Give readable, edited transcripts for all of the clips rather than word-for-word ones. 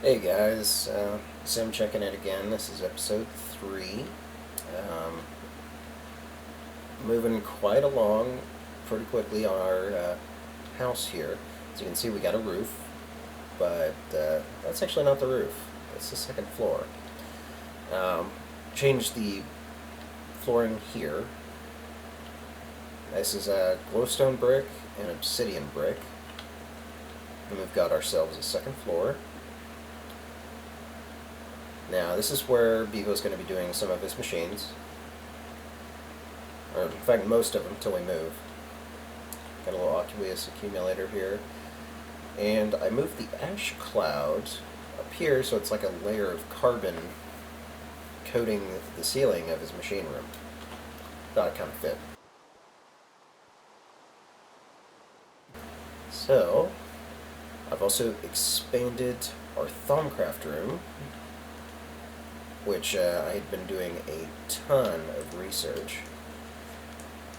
Hey guys, Sim checking in again. This is episode 3. Um, Moving quite along pretty quickly on our house here. As you can see, we got a roof, but that's actually not the roof. It's the second floor. Changed the flooring here. This is a glowstone brick and obsidian brick. And we've got ourselves a second floor. Now, this is where Bevolj is going to be doing some of his machines. Or, in fact, most of them until we move. Got a little aqueous accumulator here. And I moved the ash cloud up here so it's like a layer of carbon coating the ceiling of his machine room. Thought it kind of fit. So, I've also expanded our Thaumcraft room, which I had been doing a ton of research.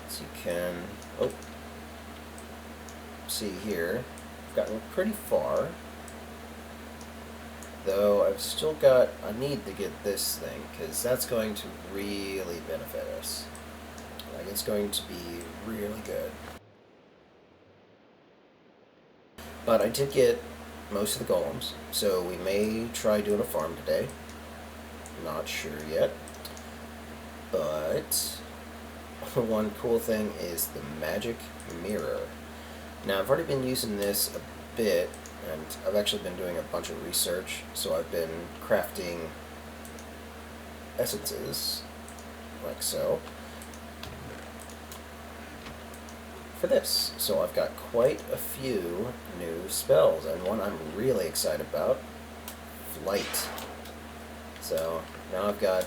As you can see here, I've gotten pretty far, though I've still got, I need to get this thing, because that's going to really benefit us. Like, it's going to be really good. But I did get most of the golems, so we may try doing a farm today. Not sure yet, but one cool thing is the magic mirror. Now, I've already been using this a bit, and I've actually been doing a bunch of research, so I've been crafting essences, like so, for this. So I've got quite a few new spells, and one I'm really excited about, Flight. So now I've got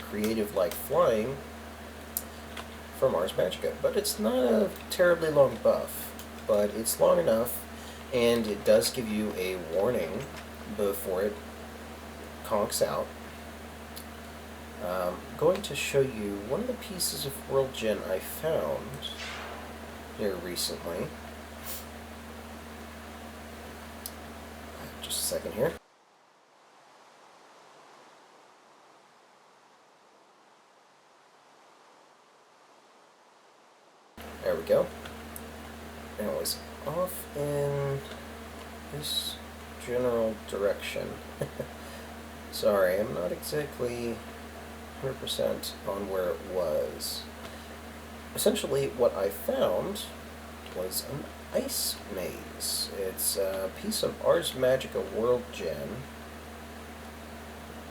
creative like flying from Ars Magica, but it's not a terribly long buff, but it's long enough, and it does give you a warning before it conks out. I'm going to show you one of the pieces of World Gen I found here recently. Just a second here. There we go. And it was off in this general direction. Sorry, I'm not exactly 100% on where it was. Essentially, what I found was an ice maze. It's a piece of Ars Magica World Gen.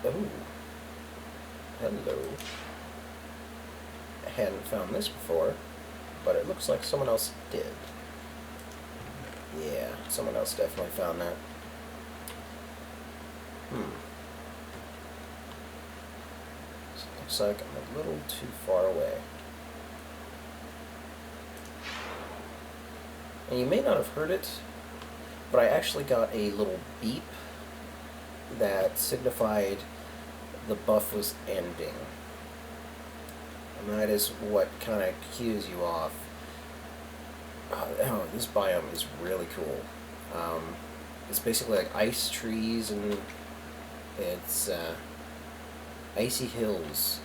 Oh. Hello. I hadn't found this before, but it looks like someone else did. Yeah, someone else definitely found that. So it looks like I'm a little too far away. And you may not have heard it, but I actually got a little beep that signified the buff was ending. And that is what kind of cues you off. Oh, this biome is really cool. It's basically like ice trees, and it's icy hills.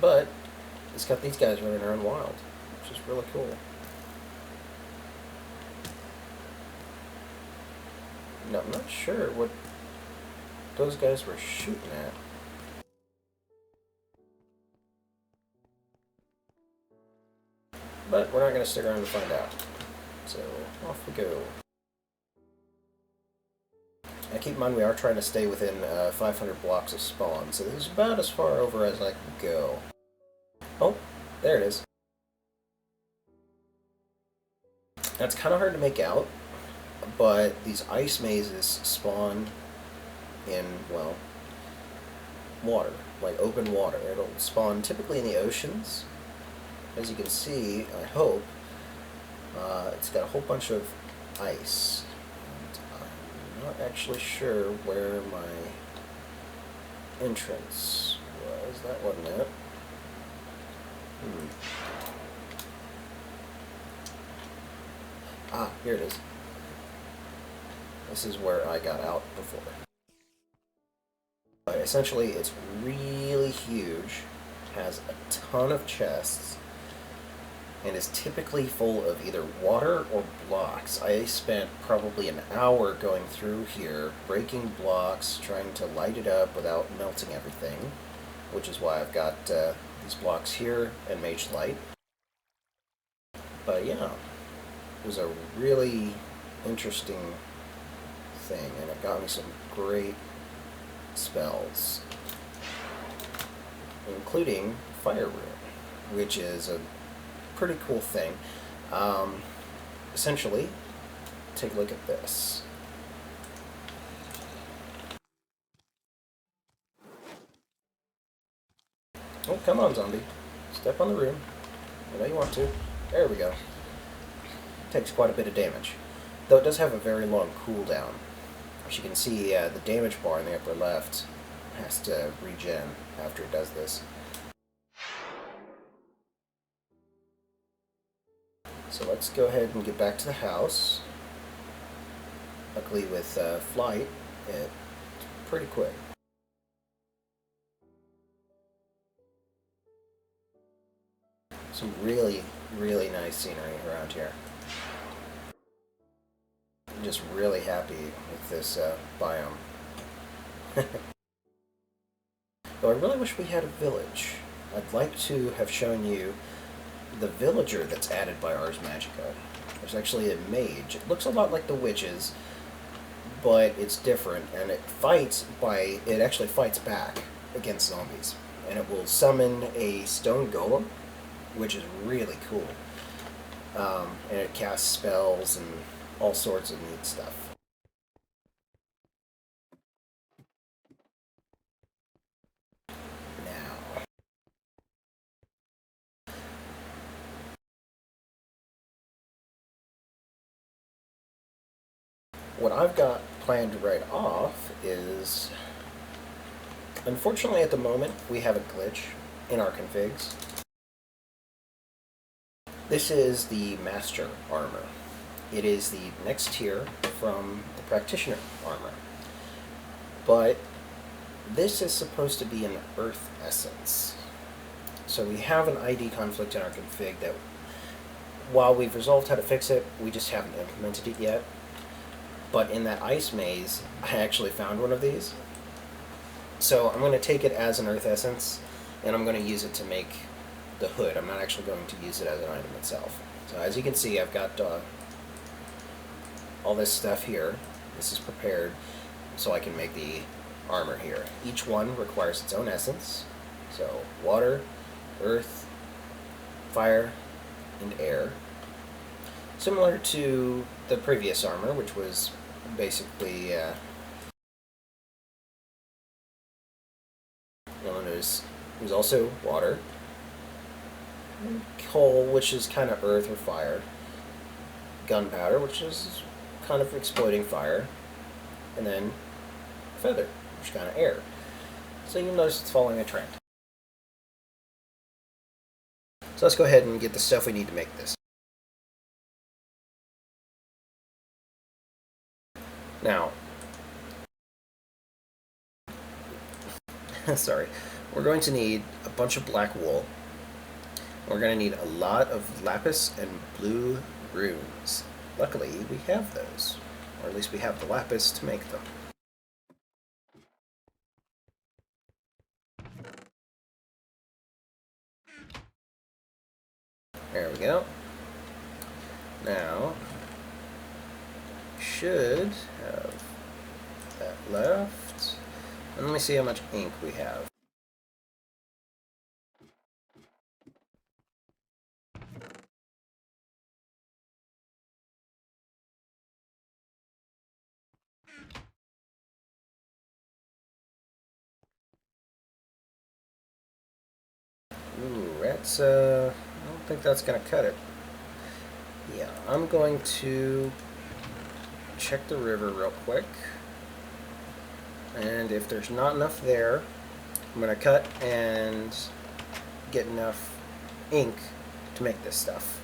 But it's got these guys running around wild, which is really cool. No, I'm not sure what those guys were shooting at. But we're not going to stick around to find out. So, off we go. Now keep in mind we are trying to stay within 500 blocks of spawn, so this is about as far over as I can go. Oh, there it is. Now it's kind of hard to make out, but these ice mazes spawn in, well, water, like open water. It'll spawn typically in the oceans. As you can see, I hope, it's got a whole bunch of ice. And I'm not actually sure where my entrance was. That wasn't it. Ah, here it is. This is where I got out before. But essentially, it's really huge, has a ton of chests, and is typically full of either water or blocks. I spent probably an hour going through here, breaking blocks, trying to light it up without melting everything, which is why I've got these blocks here and Mage Light. But yeah, it was a really interesting thing, and it got me some great spells, including Fire Rune, which is a pretty cool thing. Essentially, take a look at this. Oh, come on, zombie. Step on the rune. I know you want to. There we go. Takes quite a bit of damage, though it does have a very long cooldown. As you can see, the damage bar in the upper left has to regen after it does this. So let's go ahead and get back to the house. Luckily with flight, it's pretty quick. Some really, really nice scenery around here. I'm just really happy with this biome. Though I really wish we had a village. I'd like to have shown you the villager that's added by Ars Magica. There's actually a mage. It looks a lot like the witches, but it's different, and it actually fights back against zombies. And it will summon a stone golem, which is really cool. And it casts spells and all sorts of neat stuff. Now, what I've got planned right off is, unfortunately at the moment, we have a glitch in our configs. This is the Master Armor. It is the next tier from the Practitioner Armor. But this is supposed to be an Earth Essence. So we have an ID conflict in our config that, while we've resolved how to fix it, we just haven't implemented it yet. But in that ice maze, I actually found one of these. So I'm going to take it as an Earth Essence, and I'm going to use it to make the hood. I'm not actually going to use it as an item itself. So as you can see, I've got all this stuff here. This is prepared so I can make the armor here. Each one requires its own essence. So water, earth, fire, and air. Similar to the previous armor, which was basically there's also water, coal, which is kind of earth or fire, gunpowder, which is kind of exploding fire, and then feather, which is kind of air. So you'll notice it's following a trend. So let's go ahead and get the stuff we need to make this. Now, sorry, we're going to need a bunch of black wool. We're going to need a lot of lapis and blue runes. Luckily, we have those, or at least we have the lapis to make them. There we go. Now, should have that left. And let me see how much ink we have. Ooh, that's, I don't think that's gonna cut it. Yeah, I'm going to check the river real quick. And if there's not enough there, I'm gonna cut and get enough ink to make this stuff.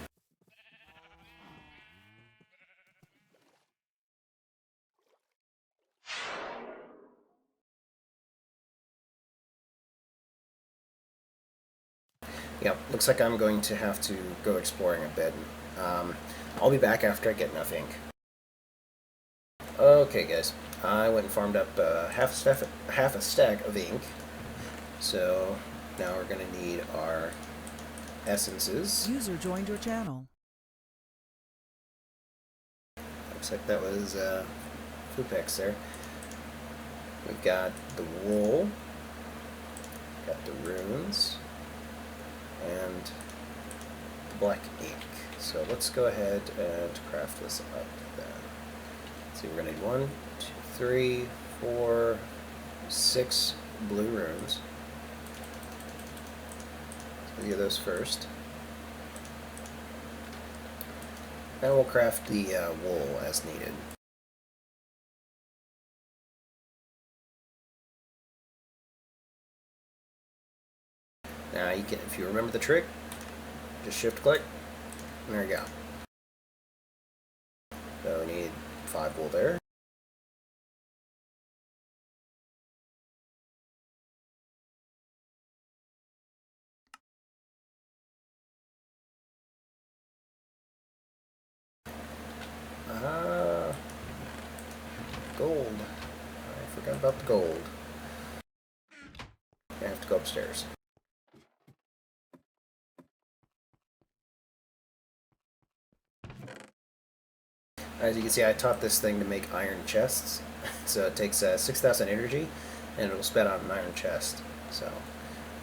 Yep, looks like I'm going to have to go exploring a bit. I'll be back after I get enough ink. Okay, guys, I went and farmed up half a stack of ink. So now we're going to need our essences. User joined your channel. Looks like that was Fupex there. We've got the wool, got the runes, and the black ink. So let's go ahead and craft this up then. Let's see, we're going to need 1, 2, 3, 4, 6 blue runes. So we'll get those first. And we'll craft the wool as needed. Now you can, if you remember the trick, just shift click, and there you go. So we need 5 wool there. Gold. I forgot about the gold. I have to go upstairs. As you can see, I taught this thing to make iron chests. So it takes 6,000 energy, and it'll spit out an iron chest. So,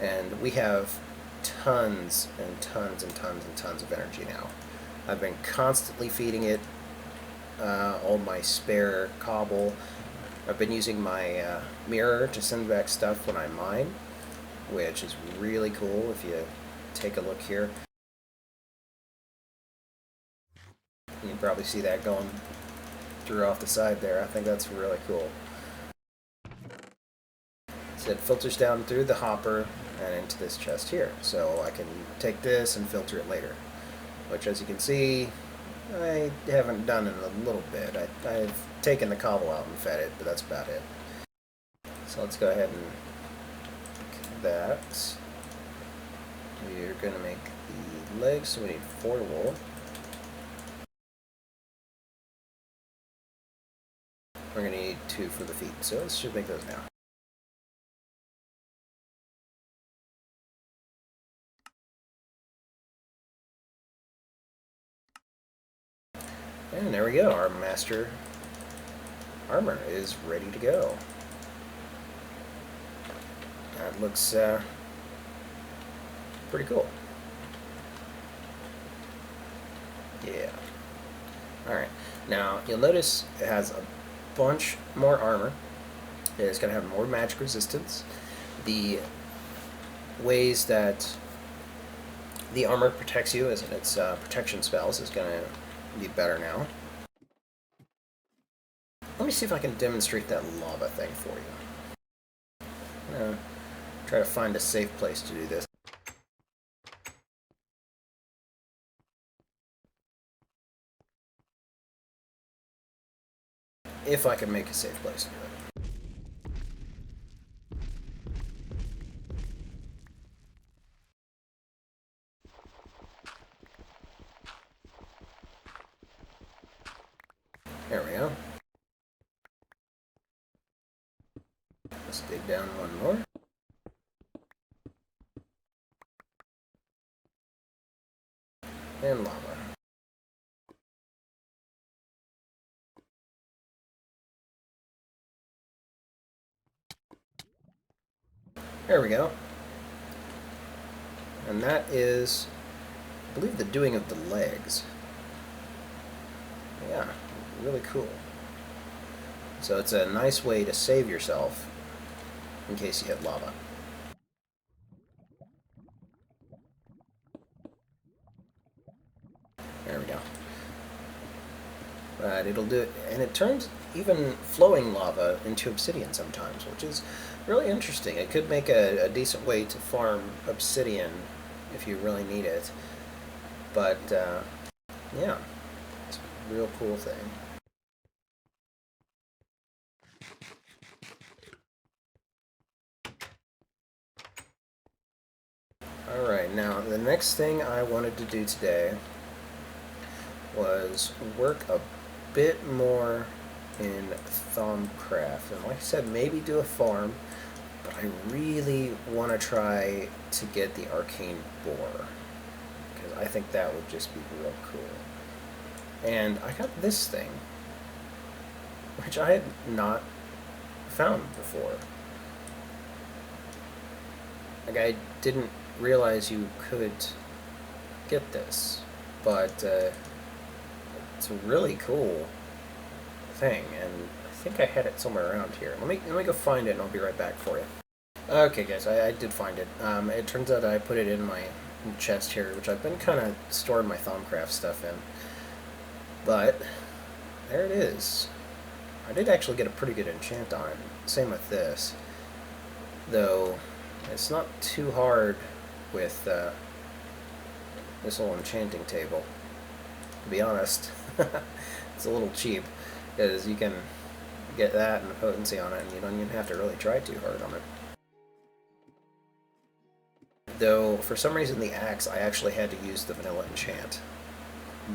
and we have tons and tons and tons and tons of energy now. I've been constantly feeding it all my spare cobble. I've been using my mirror to send back stuff when I mine, which is really cool if you take a look here. You can probably see that going through off the side there. I think that's really cool. So it filters down through the hopper and into this chest here. So I can take this and filter it later, which, as you can see, I haven't done in a little bit. I've taken the cobble out and fed it, but that's about it. So let's go ahead and make that. We're going to make the legs, so we need 4 wool. We're going to need 2 for the feet, so let's just make those now. And there we go, our master armor is ready to go. That looks pretty cool. Yeah. Alright, now you'll notice it has a bunch more armor. It's going to have more magic resistance. The ways that the armor protects you, as in its protection spells, is going to be better now. Let me see if I can demonstrate that lava thing for you. I'm going to try to find a safe place to do this. If I can make a safe place to do it. There we go. Let's dig down one more. And lava. There we go. And that is, I believe, the doing of the legs. Yeah, really cool. So it's a nice way to save yourself in case you hit lava. There we go. But it'll do it, and it turns even flowing lava into obsidian sometimes, which is really interesting. It could make a decent way to farm obsidian if you really need it. But, yeah, it's a real cool thing. Alright, now the next thing I wanted to do today was work a bit more in Thaumcraft, and like I said, maybe do a farm, but I really want to try to get the Arcane Bore, because I think that would just be real cool. And I got this thing, which I had not found before. Like, I didn't realize you could get this, but it's a really cool thing, and I think I had it somewhere around here. Let me go find it, and I'll be right back for you. Okay, guys, I did find it. It turns out I put it in my chest here, which I've been kind of storing my Thaumcraft stuff in. But there it is. I did actually get a pretty good enchant on it. Same with this, though it's not too hard with this little enchanting table. To be honest, it's a little cheap, because you can get that and the potency on it, and you don't even have to really try too hard on it. Though, for some reason, the axe, I actually had to use the vanilla enchant,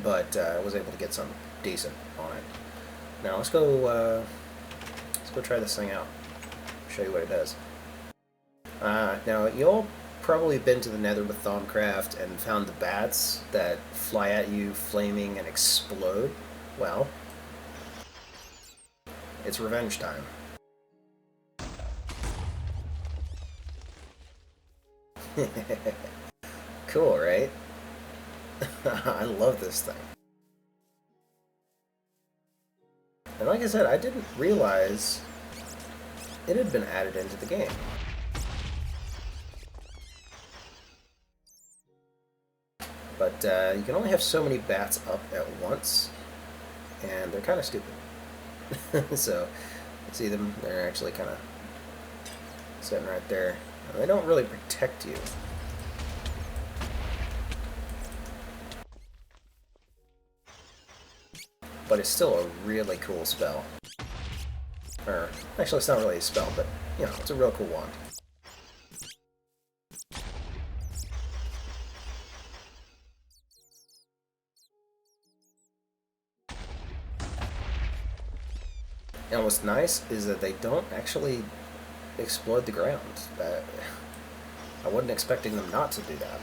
but I was able to get some decent on it. Now let's go try this thing out. Show you what it does. Now you all probably been to the Nether with Thaumcraft and found the bats that fly at you, flaming and explode. Well, it's revenge time. Cool, right? I love this thing. And like I said, I didn't realize it had been added into the game. But you can only have so many bats up at once, and they're kind of stupid. So, you see them, they're actually kind of sitting right there. Now, they don't really protect you. But it's still a really cool spell. Or, actually it's not really a spell, but, you know, it's a real cool wand. And what's nice is that they don't actually explode the ground. I wasn't expecting them not to do that.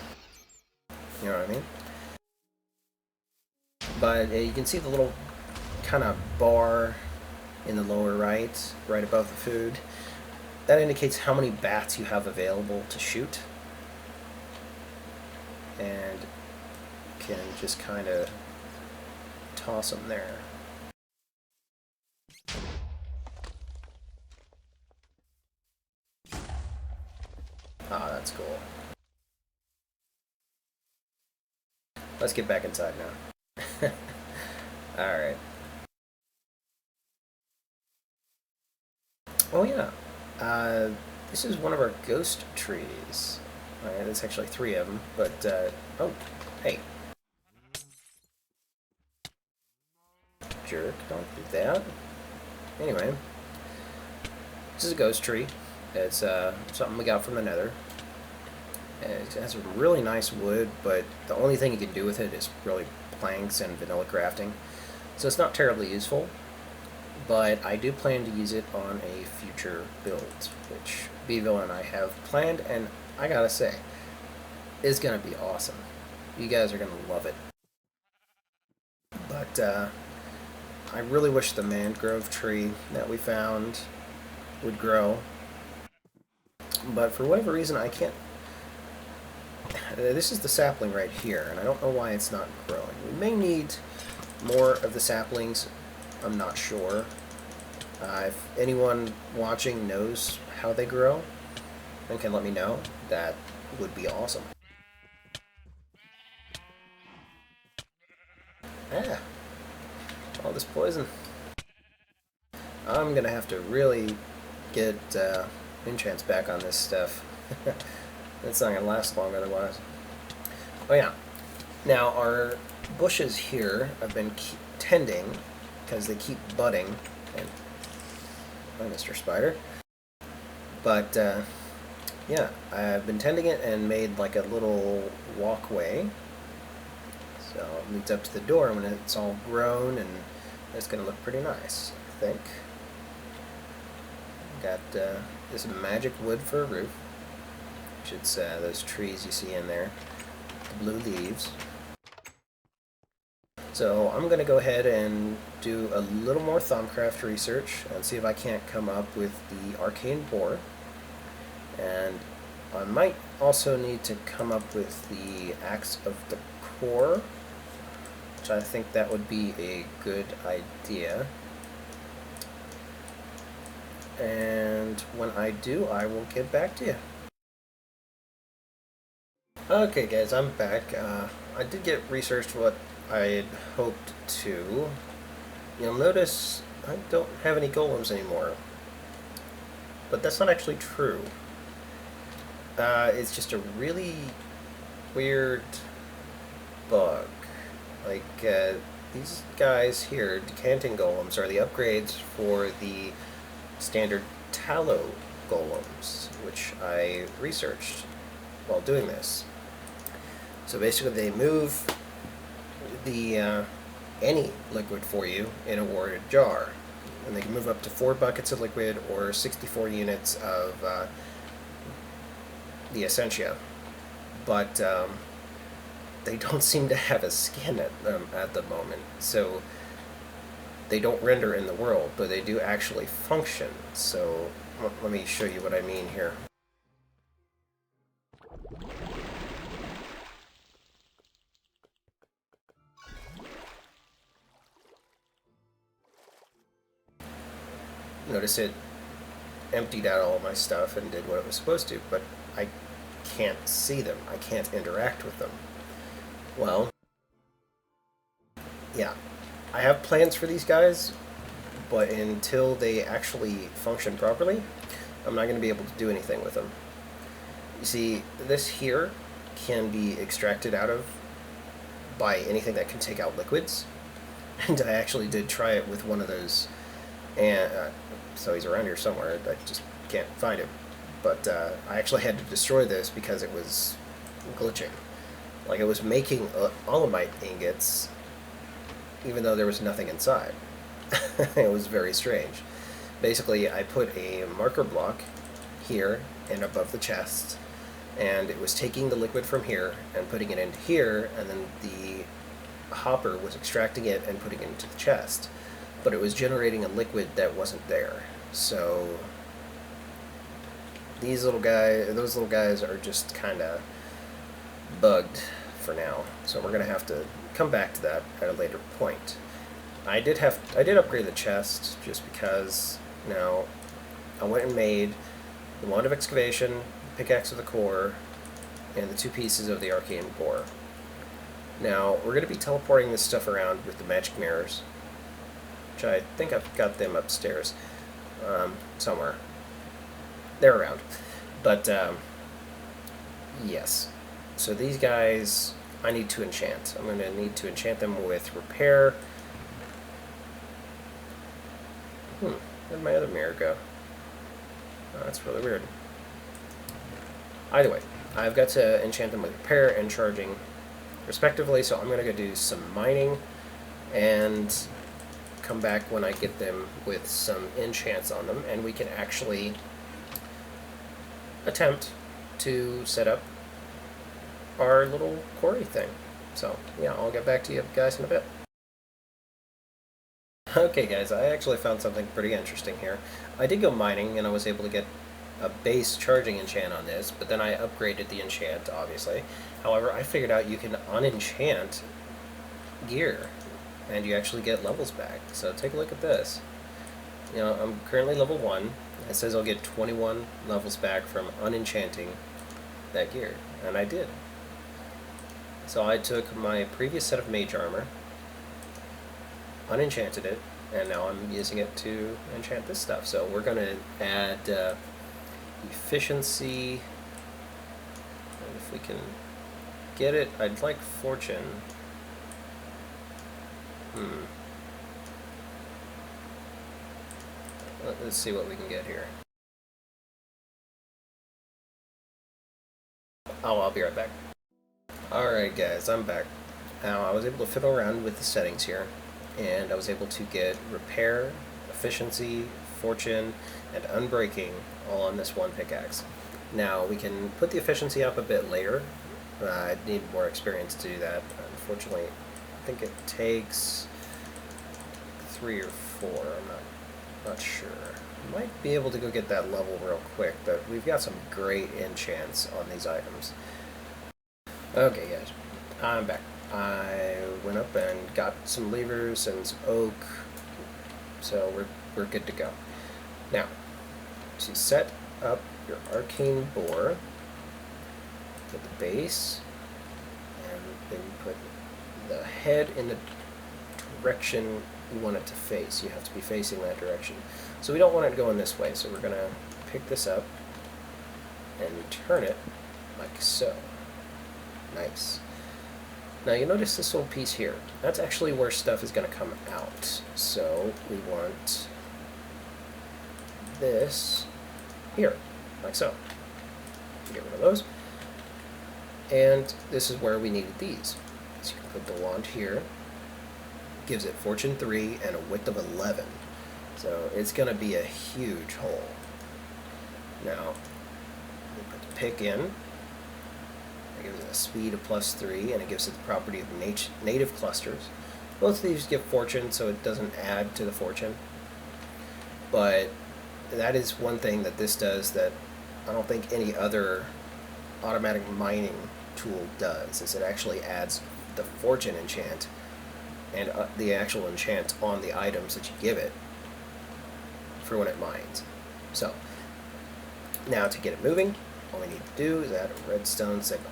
You know what I mean? But you can see the little kind of bar in the lower right above the food. That indicates how many bats you have available to shoot. And you can just kind of toss them there. Ah, that's cool. Let's get back inside now. Alright. Oh yeah, this is one of our ghost trees. Alright, there's actually 3 of them, but, oh, hey. Jerk, don't do that. Anyway, this is a ghost tree. It's something we got from the Nether. It has a really nice wood, but the only thing you can do with it is really planks and vanilla crafting. So it's not terribly useful, but I do plan to use it on a future build, which Bevolj and I have planned, and I gotta say, it's gonna be awesome. You guys are gonna love it. But I really wish the mangrove tree that we found would grow. But for whatever reason, I can't. This is the sapling right here, and I don't know why it's not growing. We may need more of the saplings. I'm not sure. If anyone watching knows how they grow and can let me know, that would be awesome. Ah, all this poison. I'm gonna have to really get enchants back on this stuff. It's not gonna last long otherwise. Oh yeah. Now our bushes here I've been tending because they keep budding. And hi, Mr. Spider. But yeah, I've been tending it and made like a little walkway. So it leads up to the door when it's all grown, and it's going to look pretty nice, I think. Got this magic wood for a roof, which it's those trees you see in there, the blue leaves. So I'm going to go ahead and do a little more Thumbcraft research and see if I can't come up with the Arcane Bore. And I might also need to come up with the Axe of the Core, which I think that would be a good idea. And when I do, I will get back to you. Okay guys, I'm back. I did get researched what I had hoped to. You'll notice I don't have any golems anymore. But that's not actually true. It's just a really weird bug. Like, these guys here, decanting golems, are the upgrades for the standard tallow golems, which I researched while doing this. So basically they move the any liquid for you in a warded jar. And they can move up to 4 buckets of liquid or 64 units of the essentia. But they don't seem to have a skin at the moment. So they don't render in the world, but they do actually function. So let me show you what I mean here. Notice it emptied out all my stuff and did what it was supposed to, but I can't see them. I can't interact with them. Well, yeah, I have plans for these guys, but until they actually function properly, I'm not going to be able to do anything with them. You see, this here can be extracted out of by anything that can take out liquids, and I actually did try it with one of those, and so he's around here somewhere. I just can't find him. But I actually had to destroy this because it was glitching. Like, it was making Olamite ingots, even though there was nothing inside. It was very strange. Basically, I put a marker block here and above the chest, and it was taking the liquid from here and putting it into here, and then the hopper was extracting it and putting it into the chest. But it was generating a liquid that wasn't there. So those little guys are just kind of bugged for now. So we're gonna have to come back to that at a later point. I did upgrade the chest just because. Now, I went and made the Wand of Excavation, Pickaxe of the Core, and the 2 pieces of the Arcane Bore. Now, we're going to be teleporting this stuff around with the magic mirrors, which I think I've got them upstairs somewhere. They're around. But, yes. So these guys, I need to enchant. I'm going to need to enchant them with Repair. Where'd my other mirror go? Oh, that's really weird. Either way, I've got to enchant them with Repair and Charging, respectively, so I'm going to go do some mining and come back when I get them with some enchants on them, and we can actually attempt to set up our little quarry thing. So, yeah, I'll get back to you guys in a bit. Okay guys, I actually found something pretty interesting here. I did go mining and I was able to get a base charging enchant on this, but then I upgraded the enchant, obviously. However, I figured out you can unenchant gear, and you actually get levels back. So take a look at this. You know, I'm currently level 1. It says I'll get 21 levels back from unenchanting that gear, and I did. So I took my previous set of mage armor, unenchanted it, and now I'm using it to enchant this stuff. So we're going to add efficiency, and if we can get it, I'd like fortune. Let's see what we can get here. Oh, I'll be right back. Alright guys, I'm back. Now, I was able to fiddle around with the settings here, and I was able to get repair, efficiency, fortune, and unbreaking all on this one pickaxe. Now, we can put the efficiency up a bit later. I need more experience to do that. Unfortunately, I think it takes 3 or 4. I'm not sure. Might be able to go get that level real quick, but we've got some great enchants on these items. Okay, guys, I'm back. I went up and got some levers and some oak, so we're good to go. Now, to set up your Arcane Bore, get the base, and then you put the head in the direction you want it to face. You have to be facing that direction. So we don't want it going this way, so we're going to pick this up and turn it like so. Nice. Now you notice this little piece here. That's actually where stuff is going to come out. So we want this here, like so. Get rid of those. And this is where we needed these. So you can put the wand here. Gives it fortune 3 and a width of 11. So it's going to be a huge hole. Now, we put the pick in. It gives it a speed of +3, and it gives it the property of native clusters. Both of these give fortune, so it doesn't add to the fortune. But that is one thing that this does that I don't think any other automatic mining tool does, is it actually adds the fortune enchant and the actual enchant on the items that you give it for when it mines. So, now to get it moving, all we need to do is add a redstone signal.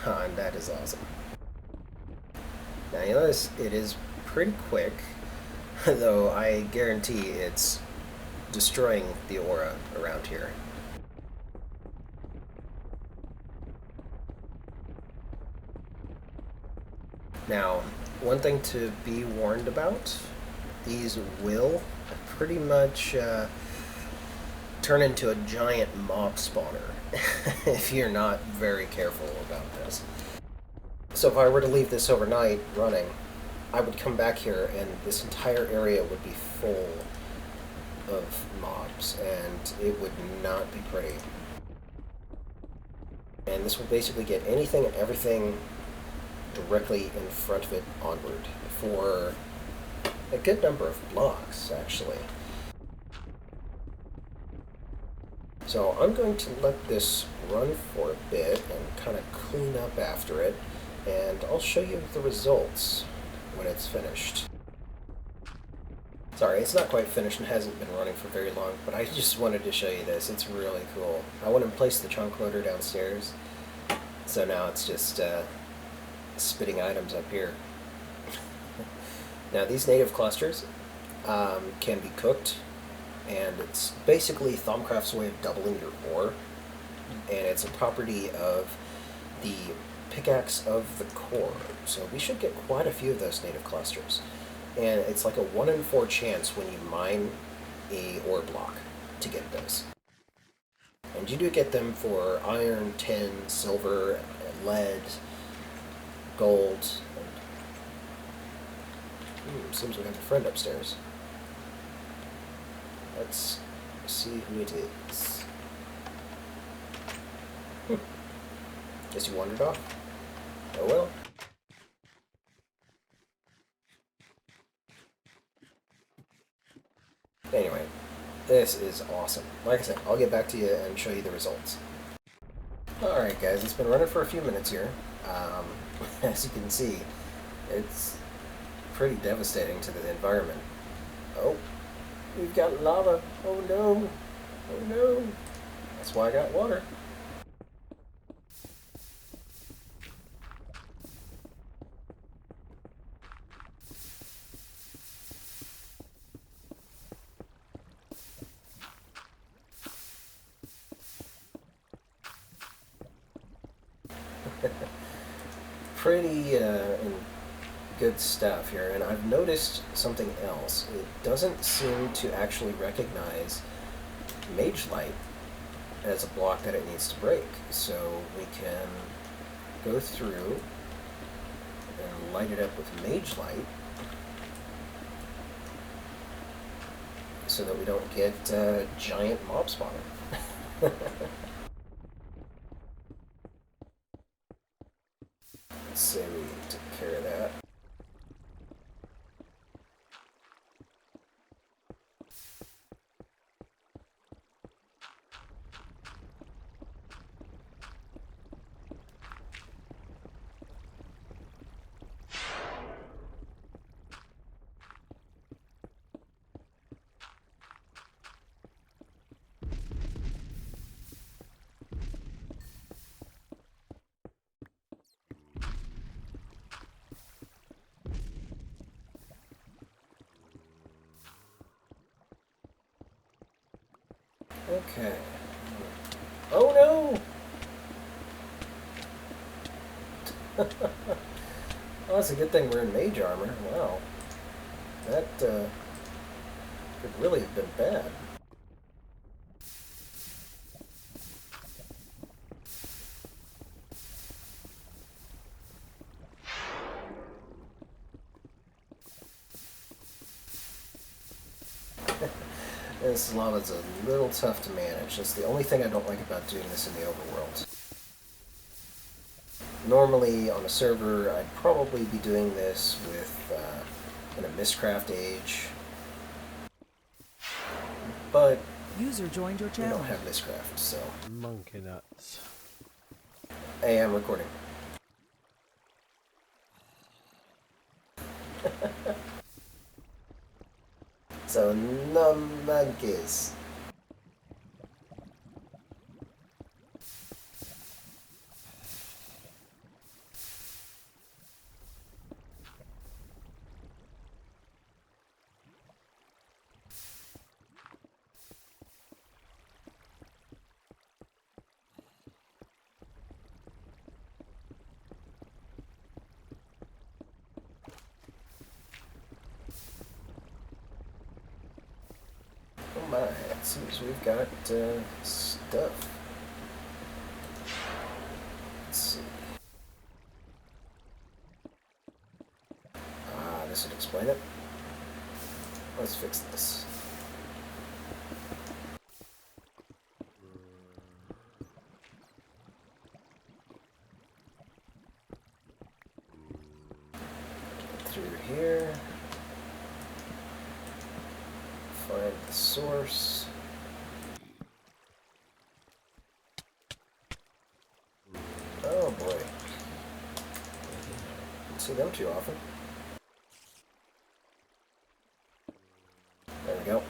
And that is awesome. Now you notice it is pretty quick, though I guarantee it's destroying the aura around here. Now, one thing to be warned about, these will pretty much turn into a giant mob spawner if you're not very careful about this. So if I were to leave this overnight running, I would come back here and this entire area would be full of mobs, and it would not be pretty. And this will basically get anything and everything directly in front of it onward for a good number of blocks, actually. So I'm going to let this run for a bit and kind of clean up after it, and I'll show you the results when it's finished. Sorry, it's not quite finished and hasn't been running for very long, but I just wanted to show you this. It's really cool. I went and placed the chunk loader downstairs, so now it's just spitting items up here. Now these native clusters can be cooked, and it's basically Thaumcraft's way of doubling your ore, and it's a property of the pickaxe of the core. So we should get quite a few of those native clusters. And it's like a 1 in 4 chance when you mine a ore block to get those. And you do get them for iron, tin, silver, lead, gold. And, seems we have a friend upstairs. Let's see who it is. Guess you wandered off? Oh well. Anyway, this is awesome. Like I said, I'll get back to you and show you the results. Alright guys, it's been running for a few minutes here. As you can see, it's pretty devastating to the environment. Oh, we've got lava. Oh no. Oh no. That's why I got water. Pretty good stuff here, and I've noticed something else. It doesn't seem to actually recognize Mage Light as a block that it needs to break. So we can go through and light it up with Mage Light so that we don't get giant mob spawner. Let's say we took care of that. Okay. Oh no! Well, that's a good thing we're in mage armor. Wow. That could really have been bad. This lava's a little tough to manage. That's the only thing I don't like about doing this in the overworld. Normally, on a server, I'd probably be doing this with in a Mistcraft age, but user joined your channel. We don't have Mistcraft, so. Monkey nuts. Hey, I'm recording. So, no monkeys. Oh my, it seems we've got stuff. Let's see. Ah, this would explain it. Let's fix this. Through here. Find the source. Oh boy. Don't see them too often. There we go.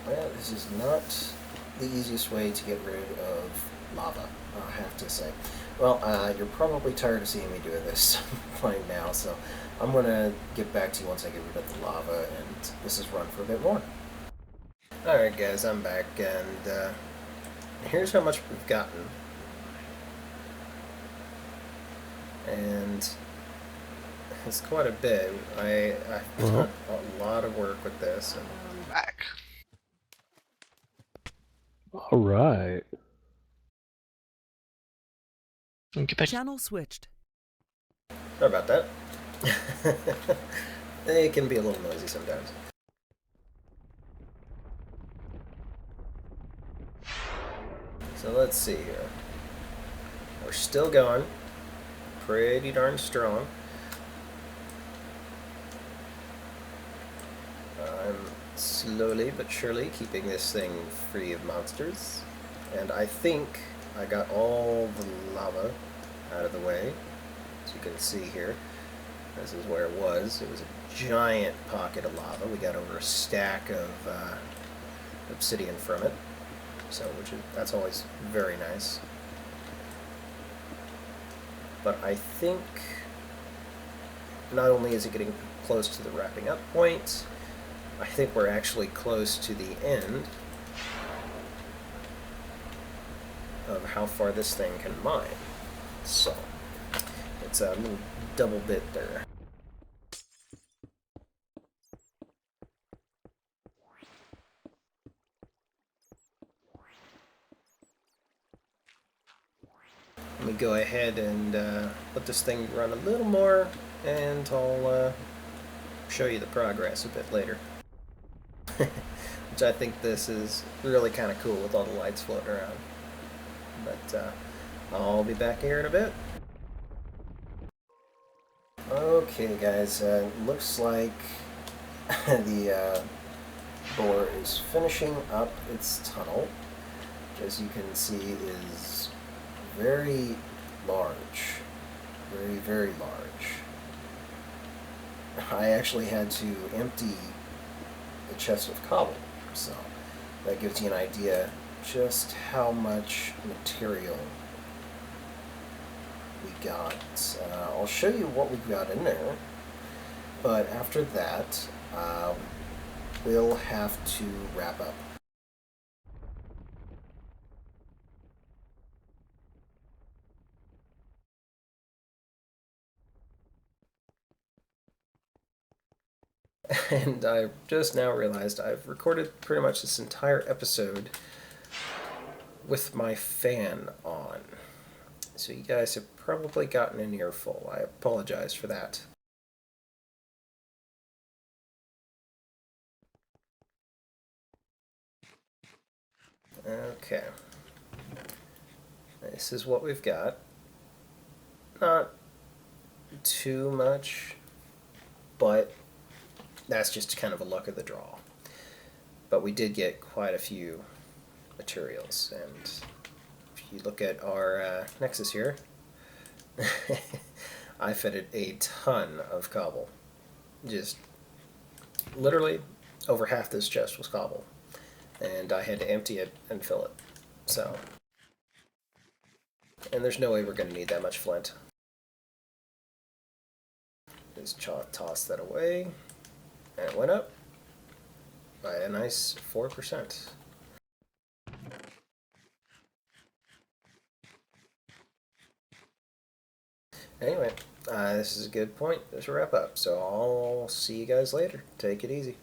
Well, this is not the easiest way to get rid of lava, I have to say. Well, you're probably tired of seeing me do this right now, so I'm going to get back to you once I get rid of the lava, and this is run for a bit more. Alright guys, I'm back, and here's how much we've gotten. And it's quite a bit. I've done a lot of work with this. And I'm back. All right. Get back. Channel switched. sorry about that. It can be a little noisy sometimes. So let's see here. We're still going. pretty darn strong. I'm slowly but surely keeping this thing free of monsters. And I think I got all the lava out of the way. As you can see here, this is where it was. It was a giant pocket of lava. We got over a stack of obsidian from it. So, that's always very nice. But I think not only is it getting close to the wrapping up point, I think we're actually close to the end of how far this thing can mine. So, it's a little double bit there. Let me go ahead and let this thing run a little more, and I'll show you the progress a bit later. Which I think this is really kind of cool with all the lights floating around. But I'll be back here in a bit. Okay guys, looks like the bore is finishing up its tunnel, which as you can see is very large. Very, very large. I actually had to empty the chest of cobble, so that gives you an idea just how much material we got. I'll show you what we've got in there, but after that we'll have to wrap up. And I just now realized I've recorded pretty much this entire episode with my fan on. So you guys have probably gotten an earful. I apologize for that. Okay. This is what we've got. Not too much, but that's just kind of a luck of the draw. But we did get quite a few materials, and if you look at our nexus here, I fitted a ton of cobble. Just literally over half this chest was cobble, and I had to empty it and fill it. So, and there's no way we're going to need that much flint. Just toss that away. And it went up by a nice 4%. Anyway, this is a good point. This will wrap up. So I'll see you guys later. Take it easy.